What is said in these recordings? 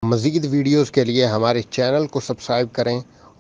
مزید ویڈیوز کے لیے ہمارے چینل کو سبسکرائب کریں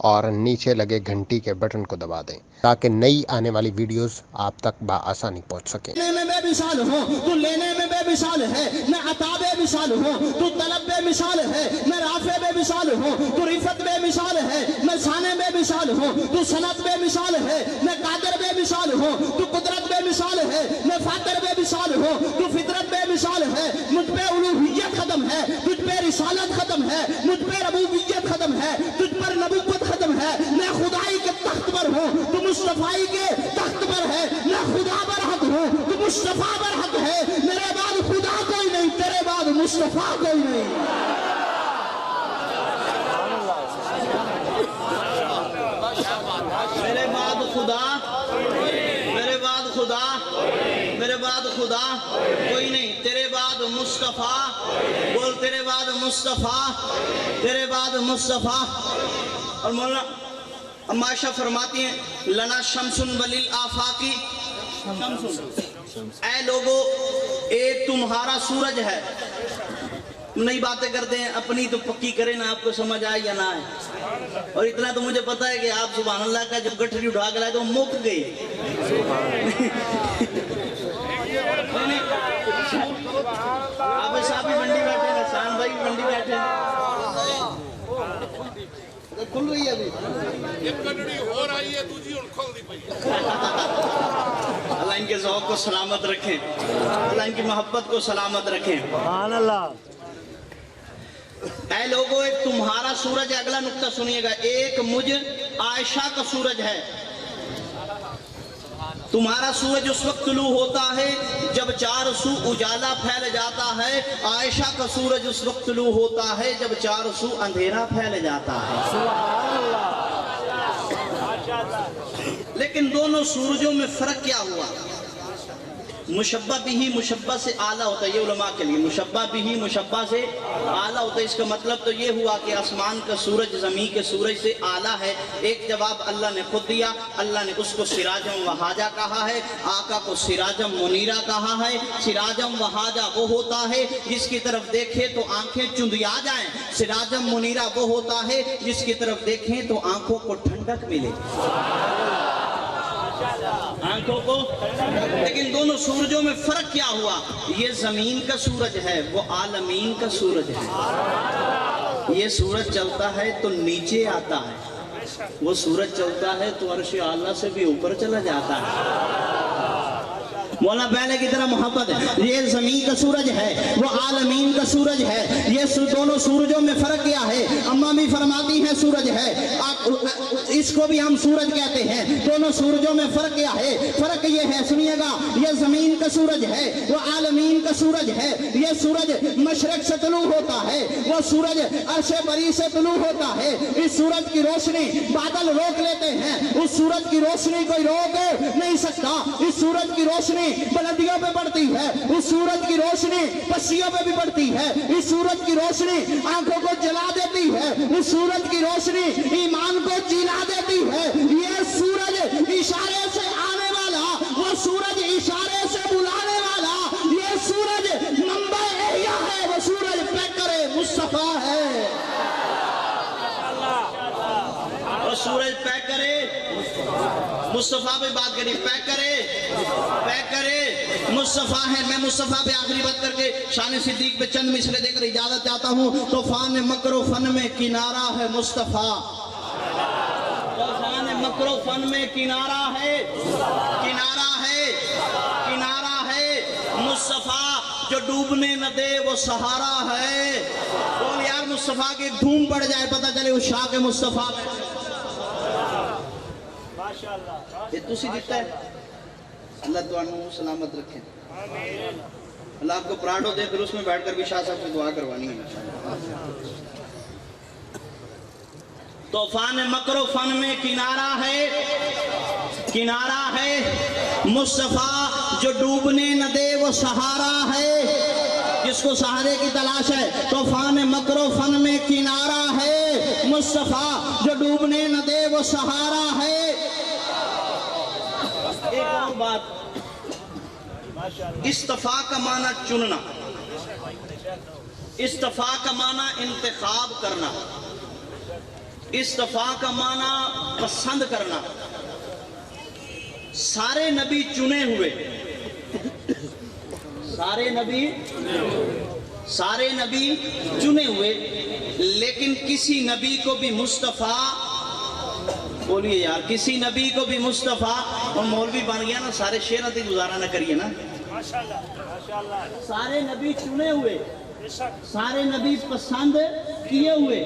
اور نیچے لگے گھنٹی کے بٹن کو دبا دیں تاکہ نئی آنے والی ویڈیوز آپ تک بآسانی پہنچ سکیں۔ لینے میں بے مثال ہوں تو لینے میں بے مثال ہے، میں عطا بے مثال ہوں تو طلب بے مثال ہے، میں رافع بے مثال ہوں تو رفت بے مثال ہے، میں ثانے بے مثال ہوں تو صنعت بے مثال ہے، میں قادر بے مثال ہوں تو قدرت بے مثال ہے، میں فاطر بے مثال ہوں تو فطرت بے مثال ہے۔ مجھ پہ الوہیت ختم ہے، تجھ پہ رسالت ختم ہے، مجھ پہ ربوبیت ختم ہے، تجھ پر نبوت ختم ہے۔ میں خدائی کے تخت پر ہوں تو مصطفی کے تخت پر ہے، میں خدا برحق ہوں تو مصطفیٰ برحق ہے۔ میرے بعد خدا کوئی نہیں، تیرے بعد مصطفیٰ کوئی نہیں۔ میرے بعد خدا، میرے بعد خدا، میرے بعد خدا کوئی نہیں، تیرے بعد مصطفیٰ، بول تیرے بعد مصطفیٰ، تیرے بعد مصطفیٰ۔ اور مولانا عائشہ فرماتی ہیں لنا شمس ولیل آفاقی شمس، اے لوگو ایک تمہارا سورج ہے۔ نئی باتیں کرتے ہیں، اپنی تو پکی کریں نا، آپ کو سمجھ آئے یا نہ آئے۔ اور اتنا تو مجھے پتا ہے کہ آپ سبحان اللہ کا جب گٹھری اٹھا کے لائے تو مک گئی۔ آپ صاحب بھی منڈی بیٹھے ہیں، شان بھائی بھی منڈی بیٹھے ہیں، کھل رہی ہے ابھی ایک گٹڑی ہو رہی ہے، دوسری اور کھل دی پئی۔ اللہ ان کے ذوق کو سلامت رکھیں، اللہ ان کی محبت کو سلامت رکھیں۔ سبحان اللہ۔ اے لوگوں ایک تمہارا سورج ہے، اگلا نقطہ سنیے گا، ایک مجھ عائشہ کا سورج ہے۔ تمہارا سورج اس وقت طلوع ہوتا ہے جب چار سو اجالا پھیل جاتا ہے، عائشہ کا سورج اس وقت طلوع ہوتا ہے جب چار سو اندھیرا پھیل جاتا ہے۔ لیکن دونوں سورجوں میں فرق کیا ہوا؟ مشبہ بھی مشبہ سے اعلیٰ ہوتا ہے، یہ علماء کے لیے مشبہ بھی مشبہ سے اعلیٰ ہوتا ہے۔ اس کا مطلب تو یہ ہوا کہ آسمان کا سورج زمین کے سورج سے اعلیٰ ہے۔ ایک جواب اللہ نے خود دیا، اللہ نے اس کو سراجم وہاجہ کہا ہے، آقا کو سراجم منیرہ کہا ہے۔ سراجم وہاجہ وہ ہوتا ہے جس کی طرف دیکھے تو آنکھیں چندیا جائیں، سراجم منیرہ وہ ہوتا ہے جس کی طرف دیکھیں تو آنکھوں کو ٹھنڈک ملے، آنکھوں کو۔ لیکن دونوں سورجوں میں فرق کیا ہوا؟ یہ زمین کا سورج ہے، وہ عالمین کا سورج ہے۔ یہ سورج چلتا ہے تو نیچے آتا ہے، وہ سورج چلتا ہے تو عرش اعلیٰ سے بھی اوپر چلا جاتا ہے۔ مولا پہلے کی طرح محبت ہے۔ یہ زمین کا سورج ہے، وہ عالمین کا سورج ہے۔ یہ دونوں سورجوں میں فرق کیا ہے؟ اماں بھی فرماتی ہیں سورج ہے، اس کو بھی ہم سورج کہتے ہیں۔ دونوں سورجوں میں فرق کیا ہے؟ فرق یہ ہے، سنیے گا، یہ زمین کا سورج ہے، وہ عالمین کا سورج ہے۔ یہ سورج مشرق سے طلوع ہوتا ہے، وہ سورج عرش بری سے طلوع ہوتا ہے۔ اس سورج کی روشنی بادل روک لیتے ہیں، اس سورج کی روشنی کوئی روک نہیں سکتا۔ اس سورج کی روشنی بلندیوں پہ پڑتی ہے، اس سورج کی روشنی پسیوں پہ بھی پڑتی ہے، اس سورج کی روشنی آنکھوں کو جلا دیتی ہے، اس سورج کی روشنی ایمان کو جلا دیتی ہے۔ یہ سورج اشارے سے آنے والا، وہ سورج اشارے سے بلانے والا، یہ سورج منبع احیاء ہے، وہ سورج پیکر مصطفیٰ ہے، وہ سورج پیکر مصطفیٰ پہ بات کری، پیکر مصطفیٰ ہے۔ میں مصطفیٰ پہ آخری بات کر کے شان صدیق پہ چند مصرے دے کر اجازت چاہتا ہوں۔ طوفان مکر و فن میں کنارہ ہے مصطفیٰ، طوفان مکر و فن میں کنارہ ہے، کنارہ ہے، کنارہ ہے مصطفیٰ، جو ڈوبنے نہ دے وہ سہارا ہے۔ بول یار مصطفیٰ کی دھوم پڑ جائے پتہ چلے اس شاہ کے مصطفیٰ میں۔ یہ تسی دیتا ہے، اللہ تو عنہ سلامت رکھیں، اللہ آپ کو پراڈو دے، پھر اس میں بیٹھ کر بھی شاہ صاحب سے دعا کروانی ہے۔ طوفان مکر و فن میں کنارہ ہے، کنارہ ہے مصطفیٰ، جو ڈوبنے نہ دے وہ سہارا ہے، جس کو سہارے کی تلاش ہے۔ طوفان مکر و فن میں کنارہ ہے مصطفیٰ، جو ڈوبنے نہ دے وہ سہارا ہے۔ ایک اور بات، استفاء کا معنی چننا، استفا کا معنی انتخاب کرنا، استفا کا معنی پسند کرنا۔ سارے نبی چنے ہوئے، سارے نبی چنے ہوئے، لیکن کسی نبی کو بھی مصطفیٰ، بولیے یار، کسی نبی کو بھی مصطفیٰ، اور مولوی بن گیا نا، سارے شیرت ہی گزارا نہ کریے نا۔ سارے نبی چنے ہوئے، سارے نبی پسند کیے ہوئے،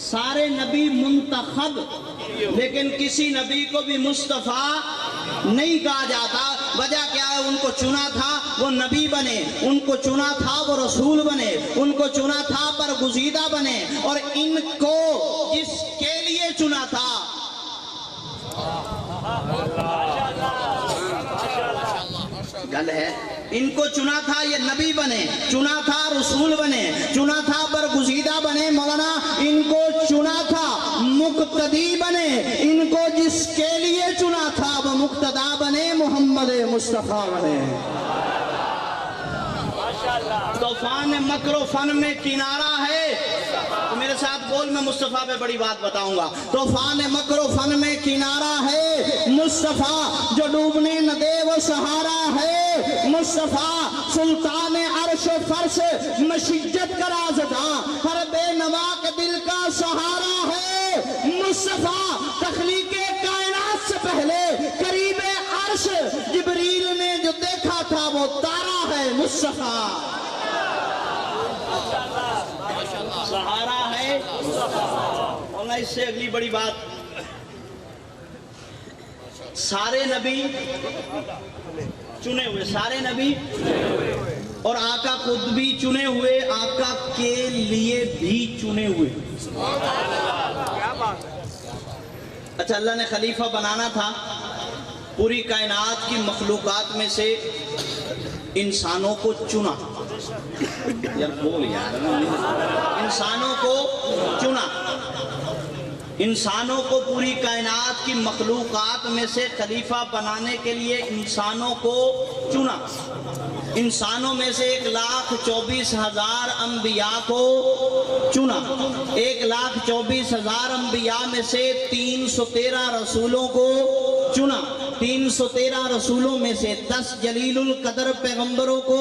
سارے نبی منتخب، لیکن کسی نبی کو بھی مصطفیٰ نہیں کہا جاتا۔ وجہ کیا ہے؟ ان کو چنا تھا وہ نبی بنے، ان کو چنا تھا وہ رسول بنے، ان کو چنا تھا برگزیدہ بنے، اور ان کو جس کے لیے چنا تھا، گل ہے، ان کو چنا تھا یہ نبی بنے، چنا تھا رسول بنے، چنا تھا برگزیدہ بنے، مولانا ان کو چنا تھا مقتدی بنے، ان کو جس کے لیے چنا تھا وہ مقتدا بنے، محمد مصطفیٰ بنے۔ طوفان مکر و فن میں کنارہ ہے، تو میرے ساتھ بول، میں مصطفیٰ پہ بڑی بات بتاؤں گا۔ طوفان مکر و فن میں کنارہ ہے، مصطفیٰ جو ڈوبنے نہ دے وہ سہارا ہے، مصطفیٰ سلطان عرش و فرش مشیت کا رازداں، ہر بے نوا کے دل کا سہارا ہے، مصطفیٰ تخلیق کائنات سے پہلے قریب عرش جبریل نے جو دیکھا تھا وہ تارا ہے، مصطفیٰ سہارا ہے۔ اور اس سے اگلی بڑی بات، سارے نبی چنے ہوئے، سارے نبی، اور آقا خود بھی چنے ہوئے، آقا کے لیے بھی چنے ہوئے۔ اچھا، اللہ نے خلیفہ بنانا تھا، پوری کائنات کی مخلوقات میں سے انسانوں کو چنا، یار بول یار، انسانوں کو چنا، انسانوں کو پوری کائنات کی مخلوقات میں سے خلیفہ بنانے کے لیے انسانوں کو چنا۔ انسانوں میں سے 1,24,000 انبیاء کو چنا، 1,24,000 انبیاء میں سے 313 رسولوں کو چنا، 313 رسولوں میں سے 10 جلیل القدر پیغمبروں کو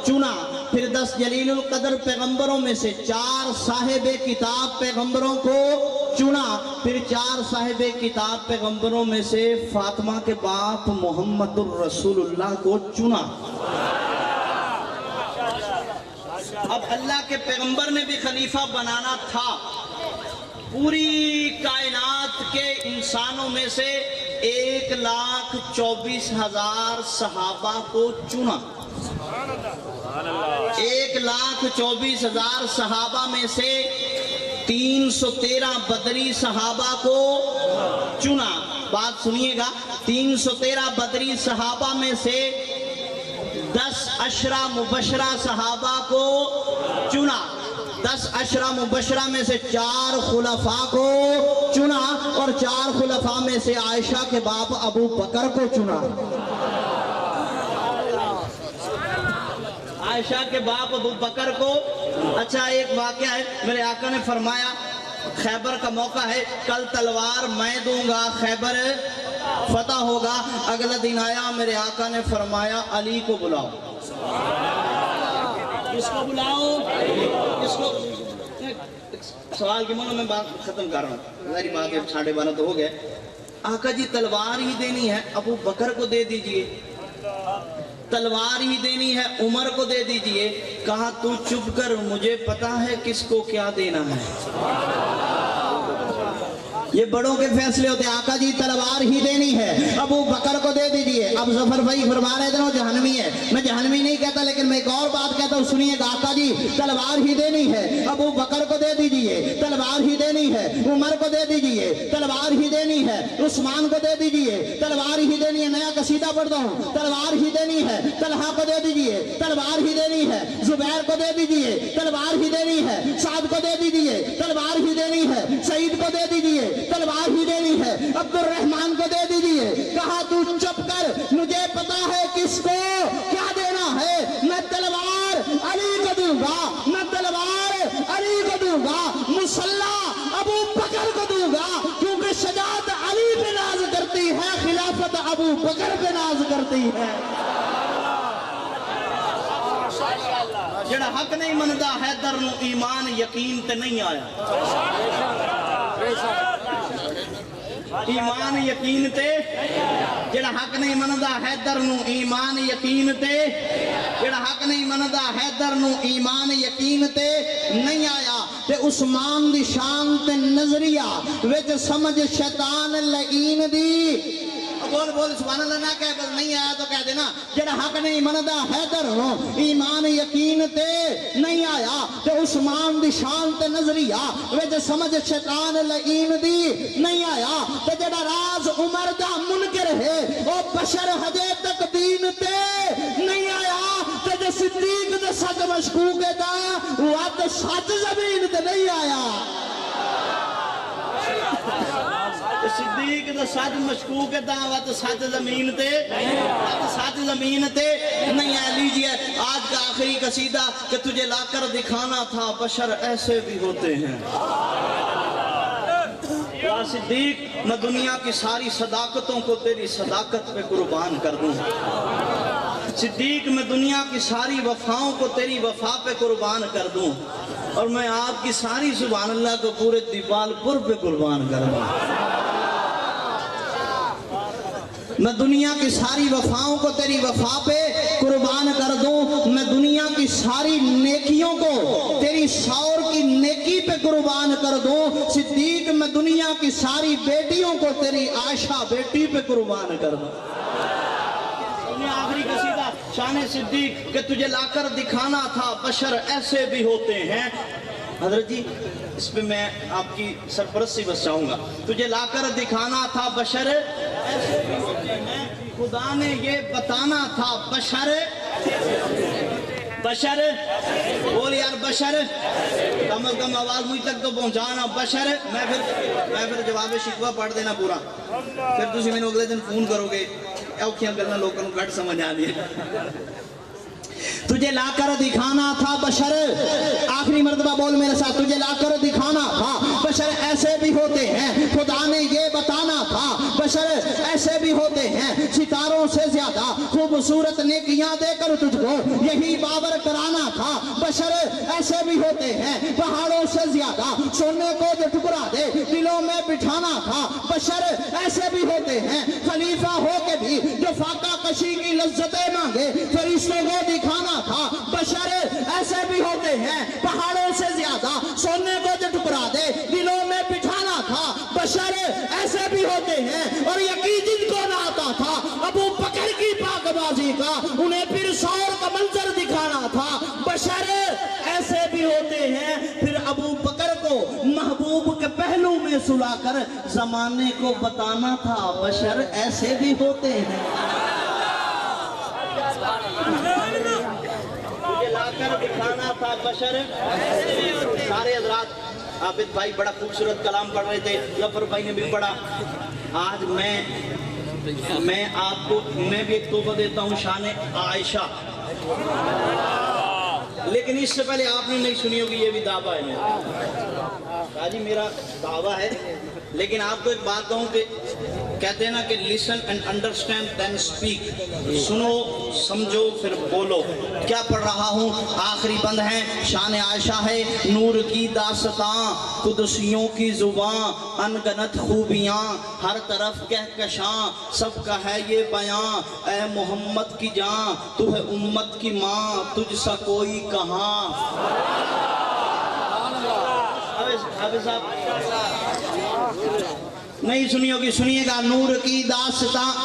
چنا، پھر 10 جلیل القدر پیغمبروں میں سے 4 صاحب کتاب پیغمبروں کو چنا، پھر 4 صاحب کتاب پیغمبروں میں سے فاطمہ کے باپ محمد الرسول اللہ کو چنا۔ اب اللہ کے پیغمبر نے بھی خلیفہ بنانا تھا، پوری کائنات کے انسانوں میں سے 1,24,000 صحابہ کو چنا، 1,24,000 صحابہ میں سے 313 بدری صحابہ کو چنا۔ بات سنیے گا، 313 بدری صحابہ میں سے 10 عشرہ مبشرہ صحابہ کو چنا، 10 عشرہ مبشرہ میں سے 4 خلفاء کو چنا، اور 4 خلفاء میں سے عائشہ کے باپ ابو بکر کو چنا۔ عائشہ کے باپ ابو بکر کو۔ اچھا، ایک واقعہ ہے، میرے آقا نے فرمایا خیبر کا موقع ہے، کل تلوار میں دوں گا، خیبر فتح ہوگا۔ اگلا دن آیا، میرے آقا نے فرمایا علی کو بلاؤ۔ کس کو بلاؤ؟ کس کو؟ سوال کی مانو میں بات ختم کر رہا ہوں، ظاہری بات ہے 12:30 تو ہو گئے۔ آقا جی تلوار ہی دینی ہے، ابو بکر کو دے دیجئے، تلوار ہی دینی ہے عمر کو دے دیجئے۔ کہا تو چپ کر، مجھے پتا ہے کس کو کیا دینا ہے۔ یہ بڑوں کے فیصلے ہوتے ہیں۔ آقا جی تلوار ہی دینی ہے، ابو بکر کو دے دیجئے۔ اب ظفر بھائی فرما رہے تھے وہ جہنمی ہے، میں جہنمی نہیں کہتا، لیکن میں ایک اور بات کہتا ہوں، سنیے گا۔ آقا جی تلوار ہی دینی ہے، ابو بکر کو دے دیجئے، تلوار ہی دینی ہے، عمر کو دے دیجئے، تلوار ہی دینی ہے، عثمان کو دے دیجئے، تلوار ہی دینی ہے۔ نیا قصیدہ پڑھتا ہوں، تلوار ہی دینی ہے، طلحہ کو دے دیجئے، تلوار ہی دینی ہے، زبیر کو دے دیجئے، تلوار ہی دینی ہے، سعد کو دے دیجئے، تلوار ہی دینی ہے، سعید کو دے دیجئے، تلوار ہی دینی ہے، عبد الرحمن کو دے دیجئے۔ کہا تو چپ کر، مجھے پتا ہے کس کو کیا دینا ہے۔ میں تلوار علی کو دوں گا، میں تلوار ابو بکر پہ ناز کرتی ہے. جڑا حق نہیں مندا حیدر نو ایمان یقین تے نہیں آیا. ایمان یقین تے جڑا حق نہیں مندا حیدر نو ایمان یقین تے جڑا حق نہیں مندا حیدر نو ایمان یقین تے نہیں آیا. تے عثمان دی شان تے نظریہ وچ سمجھ شیطان لعین دی. بول بول سبحان اللہ نہ کہہ بس نہیں آیا تو کہہ دینا. جڑا حق نہیں مندا حیدر نو ایمان یقین تے نہیں آیا. تے عثمان دی شان تے نظریہ وچ سمجھ شیطان لعین دی نہیں آیا. تے جڑا راز عمر دا منکر ہے او بشر ہجے تک دین تے نہیں آیا. تے جو صدیق دے سچ مشکوک دا وقت سچ زمین تے نہیں آیا. صدیق دا سچ مشکوک دعوت سچ زمین تے سچ زمین تے نہیں ہے. لیجئے آج کا آخری قصیدہ کہ تجھے لا کر دکھانا تھا بشر ایسے بھی ہوتے ہیں. یا صدیق میں دنیا کی ساری صداقتوں کو تیری صداقت پہ قربان کر دوں. صدیق میں دنیا کی ساری وفاؤں کو تیری وفا پہ قربان کر دوں. اور میں آپ کی ساری سبحان اللہ کو پورے دیوال پور پہ قربان کر دوں. میں دنیا کی ساری وفاؤں کو تیری وفا پہ قربان کر دوں. میں دنیا کی ساری نیکیوں کو تیری شور کی نیکی پہ قربان کر دوں. صدیق میں دنیا کی ساری بیٹیوں کو تیری عائشہ بیٹی پہ قربان کر دوں. آخری قصیدہ شان صدیق کہ تجھے لا کر دکھانا تھا بشر ایسے بھی ہوتے ہیں. حضرت جی اس پہ میں آپ کی سرپرستی بس چاہوں گا. تجھے لا کر دکھانا تھا بشر ایسے بھی ہوتے ہیں. خدا نے یہ بتانا تھا بشر بشر بول یار بشر کم از کم آواز مجھ تک تو پہنچانا. بشر میں پھر جواب شکوہ پڑھ دینا پورا. پھر تسی میں نے اگلے دن فون کرو گے اوکھیاں گلنا لوگوں کو گھٹ سمجھ آ دیا. تجھے لا کر دکھانا تھا بشر آخری مرتبہ بول میرے ساتھ. تجھے لا کر دکھانا تھا بشر ایسے بھی ہوتے ہیں. خدا نے یہ بتانا تھا بشر ایسے بھی ہوتے ہیں. ستاروں سے زیادہ خوبصورت نیکیاں دے کر تجھ کو یہی باور کرانا تھا بشر ایسے بھی ہوتے ہیں. پہاڑوں سے زیادہ سونے کو جو ٹکرا دے دلوں میں بٹھانا تھا بشر ایسے بھی ہوتے ہیں. خلیفہ ہو کے بھی جو فاقہ کشی کی لذتیں مانگے فرشتوں کو دکھانا تھا بشر ایسے بھی ہوتے ہیں. پہاڑوں سے زیادہ سونے کو جو ٹکرا دے دلوں میں بٹھانا تھا بشر ایسے بھی ہوتے ہیں. اور یقین جن کو نہ آتا تھا ابو بکر کی پاک بازی کا انہیں پھر سور کا منظر دکھانا تھا بشر ایسے بھی ہوتے ہیں. پھر ابو بکر کو محبوب کے پہلو میں سلا کر زمانے کو بتانا تھا بشر ایسے بھی ہوتے ہیں. مجھے لا کر دکھانا تھا بشر. سارے حضرات عابد بھائی بڑا خوبصورت کلام پڑھ رہے تھے. ظفر بھائی نے بھی پڑھا. آج میں آپ کو میں بھی ایک تحفہ دیتا ہوں شان عائشہ. لیکن اس سے پہلے آپ نے نہیں سنی ہوگی یہ بھی دعویٰ ہے میرا. جی میرا دعویٰ ہے لیکن آپ کو ایک بات کہوں کہ کہتے ہیں نا کہ listen and understand then speak. سنو سمجھو پھر بولو. کیا پڑھ رہا ہوں آخری بند ہے شان عائشہ ہے. نور کی داستان قدسیوں کی زبان انگنت خوبیاں ہر طرف کہکشاں سب کا ہے یہ بیان. اے محمد کی جان تو ہے امت کی ماں تجھ سا کوئی کہاں. حافظ صاحب نہیں سنی ہوگی سنیے گا. نور کی داستان.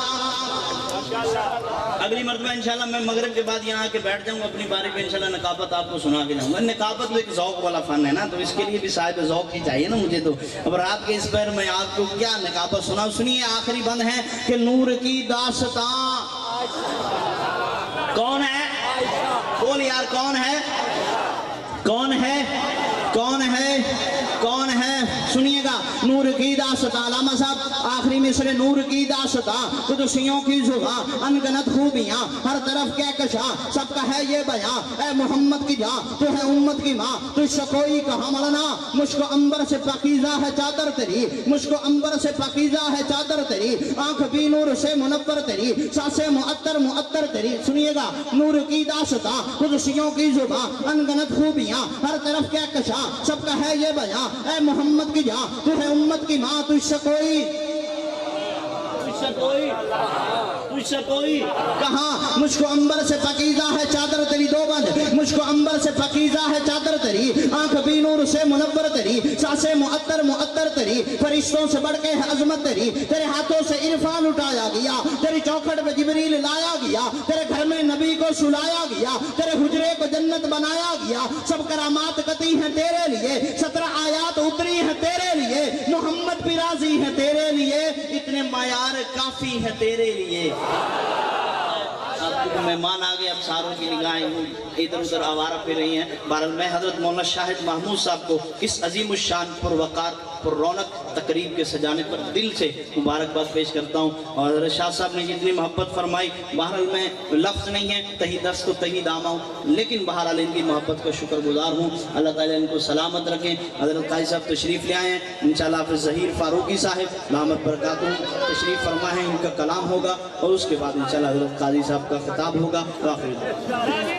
اگلی مرتبہ انشاءاللہ میں مغرب کے بعد یہاں آ کے بیٹھ جاؤں گا اپنی باری پہ انشاءاللہ نقابت آپ کو سنا کے جاؤں گا. نقابت تو ایک ذوق والا فن ہے نا تو اس کے لیے بھی صاحب ذوق ہی چاہیے نا مجھے. تو اب رات کے اس پیر میں آپ کو کیا نقابت سناؤں. سنیے آخری بند ہے کہ نور کی داستان. کون ہے بول یار کون ہے کون ہے کون ہے کون ہے سنیے گا نور کی داستان علامہ صاحب آخری مصرے نور کی داستان قدسیوں کی زبان انگنت خوبیاں ہر طرف کہکشاں سب کا ہے یہ بیان اے محمد کی جاں تو ہے امت کی ماں تجھ سے کوئی کہاں ملنا مشک و عنبر سے پاکیزہ ہے چادر تیری مشک و عنبر سے پاکیزہ ہے چادر تیری آنکھ بھی نور سے منور تیری سانسیں معطر معطر تیری سنیے گا نور کی داستان قدسیوں کی زبان انگنت خوبیاں ہر طرف کہکشاں سب کا ہے یہ بیان اے محمد کی جاں تو ہے امت کی ماں تجھ سے کوئی کہاں مجھ کو عنبر سے پاکیزہ ہے چادر تیری دو بند مجھ کو عنبر سے پاکیزہ ہے چادر تیری آنکھ بھی نور سے منور تیری سانسیں معطر معطر تیری فرشتوں سے بڑھ کے ہے عظمت تیری تیرے ہاتھوں سے عرفان اٹھایا گیا تیری چوکھٹ پہ جبریل لایا گیا تیرے گھر میں نبی کو سلایا گیا تیرے حجرے کو جنت بنایا گیا سب کرامات قطعی ہیں تیرے لیے 17 آیات اتری ہیں تیرے لیے محمد بھی راضی ہے تیرے لیے اتنے معیار کافی ہے تیرے لیے مہمان آگے اب ساروں کی نگاہیں ادھر ادھر آوارہ پہ رہی ہیں بہرحال میں حضرت مولانا شاہد محمود صاحب کو اس عظیم الشان پروقار پر رونق تقریب کے سجانے پر دل سے مبارکباد پیش کرتا ہوں اور حضرت شاہ صاحب نے جتنی محبت فرمائی بہرحال میں لفظ نہیں ہے تہی درس تو تہی دامہ ہوں لیکن بہرحال ان کی محبت کا شکر گزار ہوں اللہ تعالیٰ ان کو سلامت رکھیں حضرت قاضی صاحب تشریف لے آئے ہیں انشاءاللہ حافظ ظہیر فاروقی صاحب دامت برکاتہ تشریف فرما ہے ان کا کلام ہوگا اور اس کے بعد انشاءاللہ حضرت قاضی صاحب کا خطاب ہوگا آخر